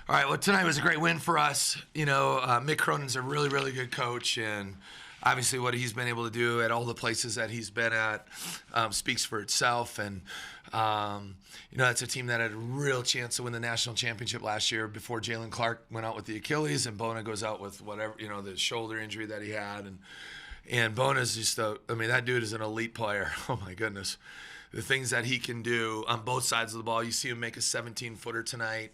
All right, well, tonight was a great win for us. Mick Cronin's a really, really good coach, and obviously what he's been able to do at all the places that he's been at speaks for itself. And, that's a team that had a real chance to win the national championship last year before Jalen Clark went out with the Achilles and Bona goes out with whatever, the shoulder injury that he had. And Bona's just that dude is an elite player. Oh, my goodness. The things that he can do on both sides of the ball. You see him make a 17-footer tonight.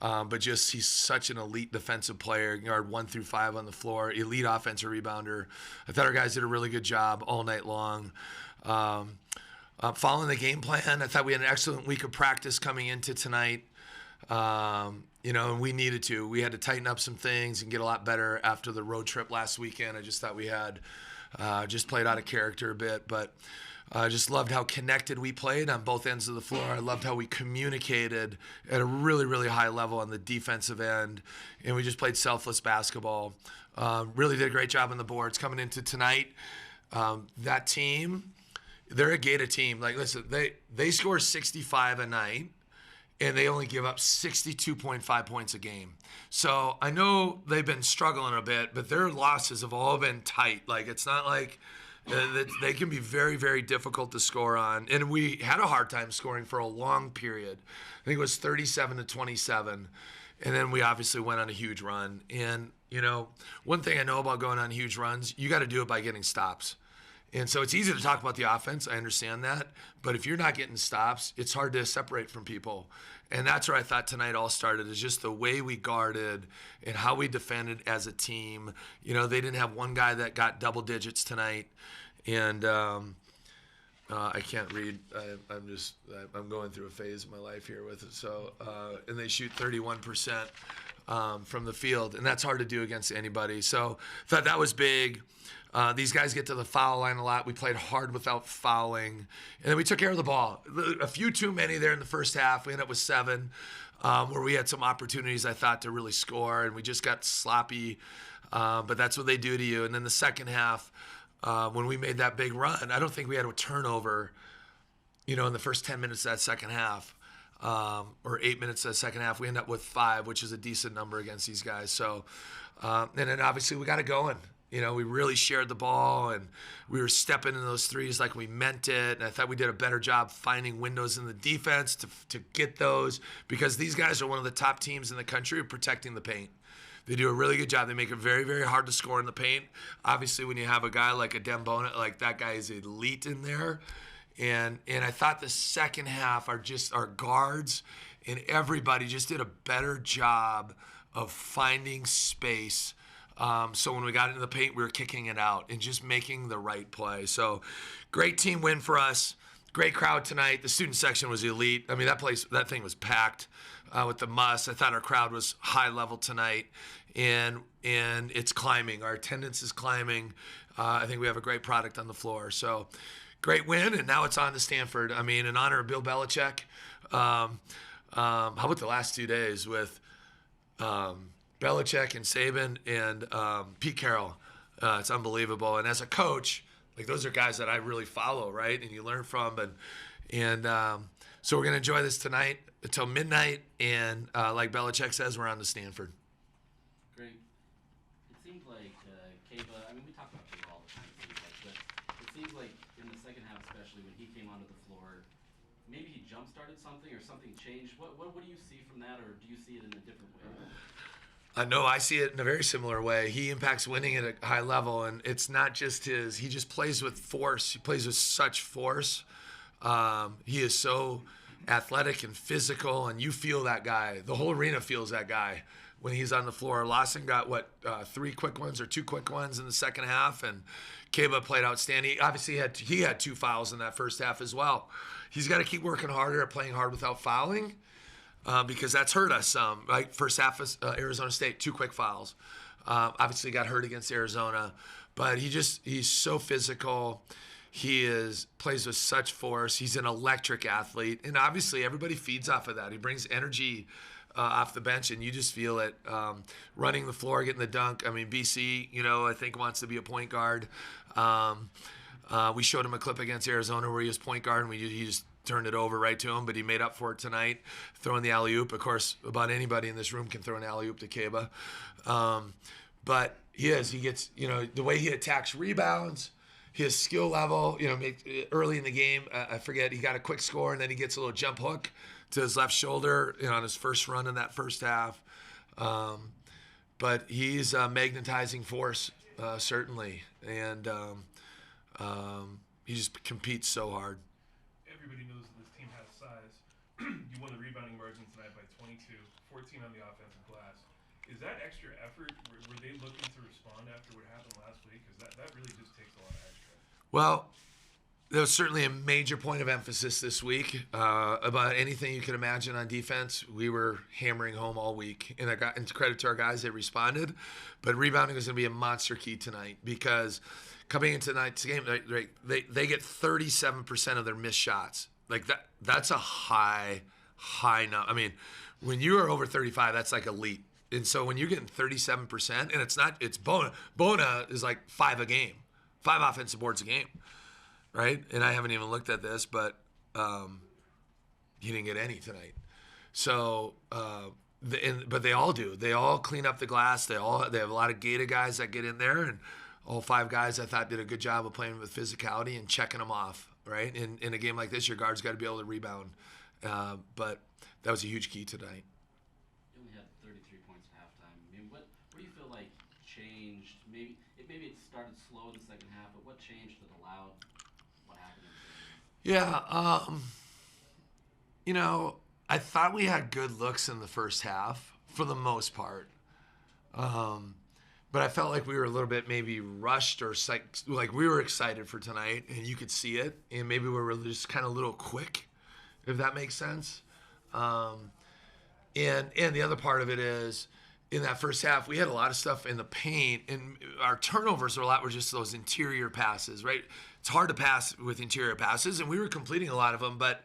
But he's such an elite defensive player, guard 1 through 5 on the floor, elite offensive rebounder. I thought our guys did a really good job all night long. Following the game plan, I thought we had an excellent week of practice coming into tonight. And we needed to. We had to tighten up some things and get a lot better after the road trip last weekend. I just thought we had just played out of character a bit, but I just loved how connected we played on both ends of the floor. I loved how we communicated at a really, really high level on the defensive end, and we just played selfless basketball. Really did a great job on the boards. Coming into tonight, that team, they're a Gator team. Like, listen, they score 65 a night, and they only give up 62.5 points a game. So I know they've been struggling a bit, but their losses have all been tight. Like, it's not like they can be very, very difficult to score on. And we had a hard time scoring for a long period. I think it was 37-27. And then we obviously went on a huge run. And, one thing I know about going on huge runs, you got to do it by getting stops. And so it's easy to talk about the offense. I understand that. But if you're not getting stops, it's hard to separate from people. And that's where I thought tonight all started, is just the way we guarded and how we defended as a team. They didn't have one guy that got double digits tonight. And I can't read. I'm going through a phase of my life here with it. So, and they shoot 31% from the field. And that's hard to do against anybody. So I thought that was big. These guys get to the foul line a lot. We played hard without fouling. And then we took care of the ball. A few too many there in the first half. We ended up with 7, where we had some opportunities, I thought, to really score. And we just got sloppy. But that's what they do to you. And then the second half, when we made that big run, I don't think we had a turnover, in the first 10 minutes of that second half. Or 8 minutes of the second half. We end up with 5, which is a decent number against these guys. So, and then obviously we got it going. We really shared the ball, and we were stepping in those threes like we meant it. And I thought we did a better job finding windows in the defense to get those, because these guys are one of the top teams in the country of protecting the paint. They do a really good job. They make it very, very hard to score in the paint. Obviously, when you have a guy like a Dembona, like that guy is elite in there. And I thought the second half, our guards and everybody just did a better job of finding space. So when we got into the paint, we were kicking it out and just making the right play. So great team win for us. Great crowd tonight. The student section was elite. I mean, that thing was packed with the muss. I thought our crowd was high level tonight, and it's climbing. Our attendance is climbing. I think we have a great product on the floor. So great win, and now it's on to Stanford. I mean, in honor of Bill Belichick. How about the last 2 days with Belichick and Saban and Pete Carroll? It's unbelievable. And as a coach, like, those are guys that I really follow, right? And you learn from. And so we're going to enjoy this tonight until midnight. And like Belichick says, we're on to Stanford. Great. It seems like Kaba, we talk about Kaba all the time, but it seems like in the second half, especially when he came onto the floor, maybe he jump-started something or something changed. What do you see from that, or do you see it in a different way? No, I see it in a very similar way. He impacts winning at a high level, and it's not just he just plays with force. He plays with such force. He is so athletic and physical, and you feel that guy. The whole arena feels that guy when he's on the floor. Lawson got, 3 quick ones or 2 quick ones in the second half, and Kaba played outstanding. Obviously, he had 2 fouls in that first half as well. He's got to keep working harder at playing hard without fouling. Because that's hurt us some. Like, first half of Arizona State, 2 quick fouls. Obviously got hurt against Arizona. But he's so physical. He plays with such force. He's an electric athlete. And obviously everybody feeds off of that. He brings energy off the bench, and you just feel it. Running the floor, getting the dunk. I mean, BC, I think wants to be a point guard. We showed him a clip against Arizona where he was point guard, and he just turned it over right to him, but he made up for it tonight, throwing the alley-oop. Of course, about anybody in this room can throw an alley-oop to Keba. But he gets, the way he attacks rebounds, his skill level, early in the game, I forget, he got a quick score, and then he gets a little jump hook to his left shoulder, on his first run in that first half. But he's a magnetizing force, certainly. And he just competes so hard. Everybody knows that this team has size. You won the rebounding margin tonight by 22, 14 on the offensive glass. Is that extra effort? Were they looking to respond after what happened last week? Because that really just takes a lot of extra. Well, there was certainly a major point of emphasis this week about anything you could imagine on defense. We were hammering home all week, and credit to our guys, they responded. But rebounding is going to be a monster key tonight because coming into tonight's game, they get 37% of their missed shots. Like that's a high number. I mean, when you are over 35, that's like elite. And so when you're getting 37%, and it's Bona. Bona is like 5 offensive boards a game. Right? And I haven't even looked at this, but he didn't get any tonight. So, but they all do. They all clean up the glass. They have a lot of gated guys that get in there, and all 5 guys I thought did a good job of playing with physicality and checking them off. Right? In a game like this, your guard's got to be able to rebound. But that was a huge key tonight. You only had 33 points at halftime. I mean, what do you feel like changed? Maybe it started slow in the second half, but what changed that allowed? Yeah, I thought we had good looks in the first half for the most part. But I felt like we were a little bit maybe rushed or like we were excited for tonight, and you could see it. And maybe we were just kind of a little quick, if that makes sense. And the other part of it is, in that first half, we had a lot of stuff in the paint, and our turnovers were just those interior passes, right? It's hard to pass with interior passes, and we were completing a lot of them, but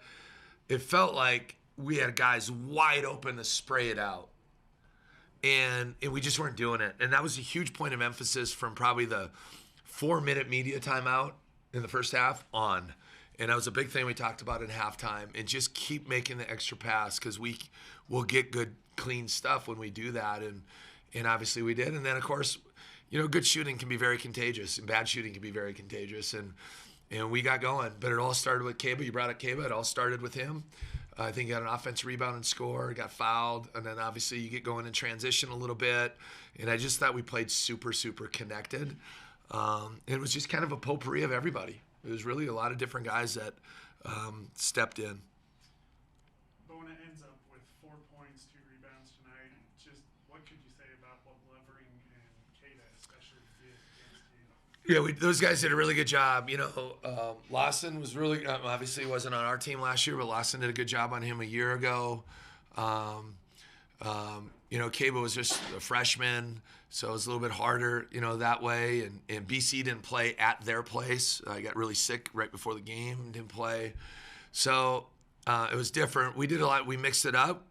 it felt like we had guys wide open to spray it out. And we just weren't doing it. And that was a huge point of emphasis from probably the 4-minute media timeout in the first half on. And that was a big thing we talked about at halftime. And just keep making the extra pass because we will get good, clean stuff when we do that. And obviously we did. And then, of course, good shooting can be very contagious, and bad shooting can be very contagious. And we got going. But it all started with Keba. You brought up Keba. It all started with him. I think he got an offensive rebound and score, got fouled, and then obviously you get going in transition a little bit. And I just thought we played super, super connected. It was just kind of a potpourri of everybody. It was really a lot of different guys that stepped in. Bona ends up with 4 points, 2 rebounds tonight. Just what could you say about what Levering and Kada especially did against you? Yeah, those guys did a really good job. Lawson was really obviously wasn't on our team last year, but Lawson did a good job on him a year ago. Kaba was just a freshman, so it was a little bit harder, that way. And BC didn't play at their place. I got really sick right before the game, didn't play. So it was different. We did a lot. We mixed it up,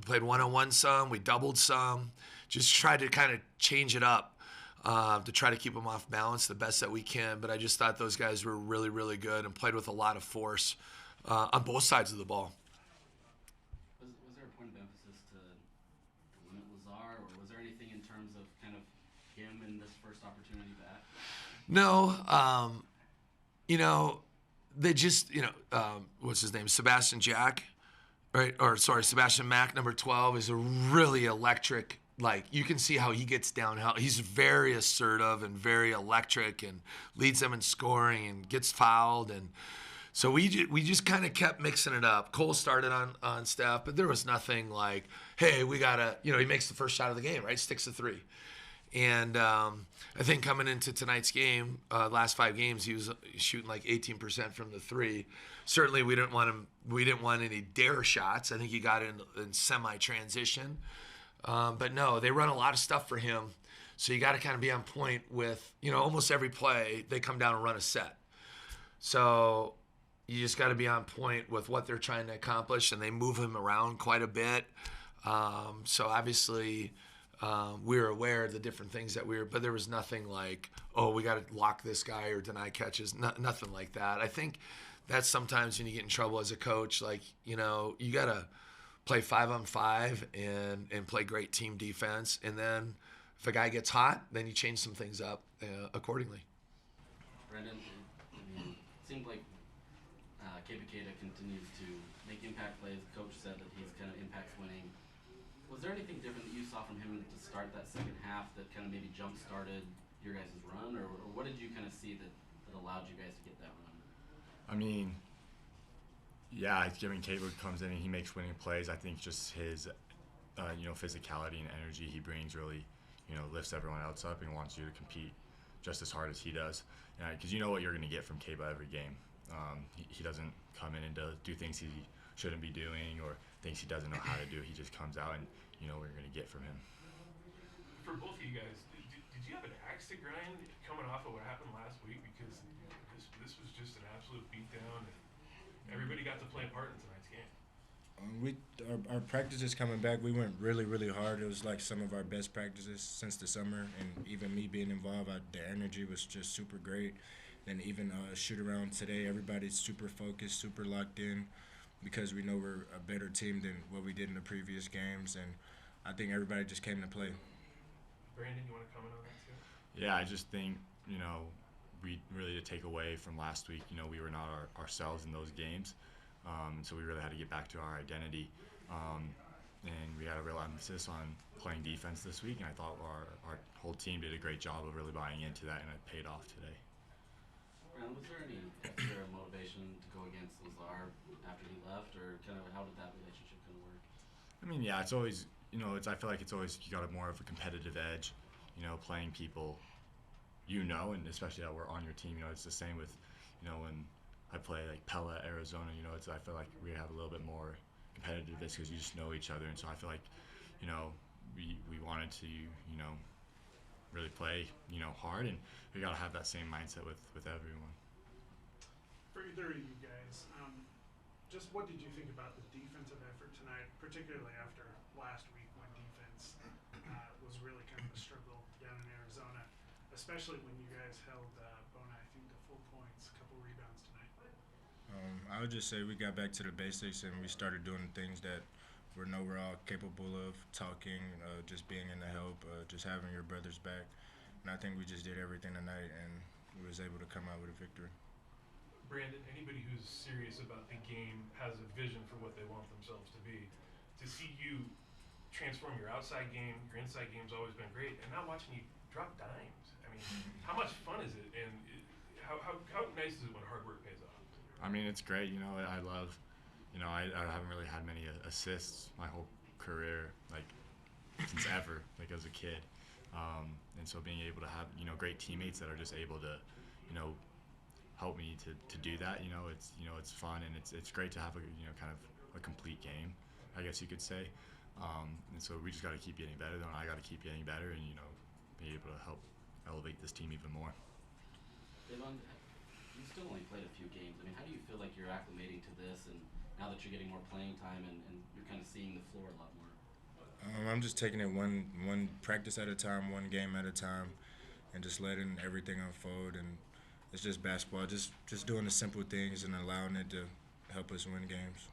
played one-on-one some, we doubled some, just tried to kind of change it up. To try to keep them off balance the best that we can. But I just thought those guys were really, really good and played with a lot of force on both sides of the ball. Was there a point of emphasis to limit Lazar, or was there anything in terms of kind of him in this first opportunity back? No. They just, what's his name? Sebastian Jack, right? Or sorry, Sebastian Mack, number 12, is a really electric. Like, you can see how he gets down. How he's very assertive and very electric and leads them in scoring and gets fouled. And so we just kind of kept mixing it up. Cole started on Steph, but there was nothing like, hey, we got to, he makes the first shot of the game, right? Sticks the 3. And I think coming into tonight's game, last 5 games, he was shooting like 18% from the 3. Certainly we didn't want any dare shots. I think he got in semi-transition. But no, they run a lot of stuff for him. So you got to kind of be on point with, almost every play, they come down and run a set. So you just got to be on point with what they're trying to accomplish, and they move him around quite a bit. So obviously we were aware of the different things but there was nothing like, oh, we got to lock this guy or deny catches, nothing like that. I think that's sometimes when you get in trouble as a coach. Like, you got to play 5-on-5 and play great team defense. And then if a guy gets hot, then you change some things up accordingly. Branden, it seemed like Kevin continues to make impact plays. The coach said that he's kind of impacts winning. Was there anything different that you saw from him to start that second half that kind of maybe jump-started your guys' run? Or what did you kind of see that allowed you guys to get that run? I mean, yeah, Cable comes in and he makes winning plays. I think just his, physicality and energy he brings really, lifts everyone else up and wants you to compete just as hard as he does. Because you know what you're going to get from Cable every game. He doesn't come in and do things he shouldn't be doing or things he doesn't know how to do. He just comes out and you know what you're going to get from him. For both of you guys, did you have an axe to grind coming off of what happened last week? Because this was just an absolute beatdown, and everybody got to play a part in tonight's game. Our practices coming back, we went really, really hard. It was like some of our best practices since the summer, and even me being involved, the energy was just super great. And even shoot around today, everybody's super focused, super locked in, because we know we're a better team than what we did in the previous games, and I think everybody just came to play. Branden, you want to comment on that too? Yeah, I just think, we really to take away from last week, we were not ourselves in those games. So we really had to get back to our identity. And we had a real emphasis on playing defense this week, and I thought our whole team did a great job of really buying into that, and it paid off today. Branden, was there any extra motivation to go against Lazar after he left, or kind of how did that relationship kind of work? I mean, yeah, it's always, I feel like it's always, you got more of a competitive edge, playing people, and especially that we're on your team, it's the same with, when I play like Pella, Arizona, I feel like we have a little bit more competitiveness because you just know each other. And so I feel like, we wanted to, really play, hard, and we got to have that same mindset with everyone. For either of you guys, just what did you think about the defensive effort tonight, particularly after last week when defense was really kind of a struggle down in Arizona, especially when you guys held Bona, I think, to 4 points, a couple rebounds tonight? I would just say we got back to the basics and we started doing things that we know we're all capable of, talking, just being in the help, just having your brothers back. And I think we just did everything tonight and we was able to come out with a victory. Branden, anybody who's serious about the game has a vision for what they want themselves to be. To see you transform your outside game, your inside game's always been great, and now watching you drop dimes. I mean, how much fun is it, and how nice is it when hard work pays off? I mean, it's great. I love, I haven't really had many assists my whole career, like since ever, like as a kid. And so being able to have, great teammates that are just able to, help me to do that, it's fun, and it's great to have a, kind of a complete game, I guess you could say. And so we just got to keep getting better, and I got to keep getting better, and, be able to help elevate this team even more. Deivon, you still only played a few games. I mean, how do you feel like you're acclimating to this, and now that you're getting more playing time and you're kind of seeing the floor a lot more? I'm just taking it one practice at a time, one game at a time, and just letting everything unfold. And it's just basketball, just doing the simple things and allowing it to help us win games.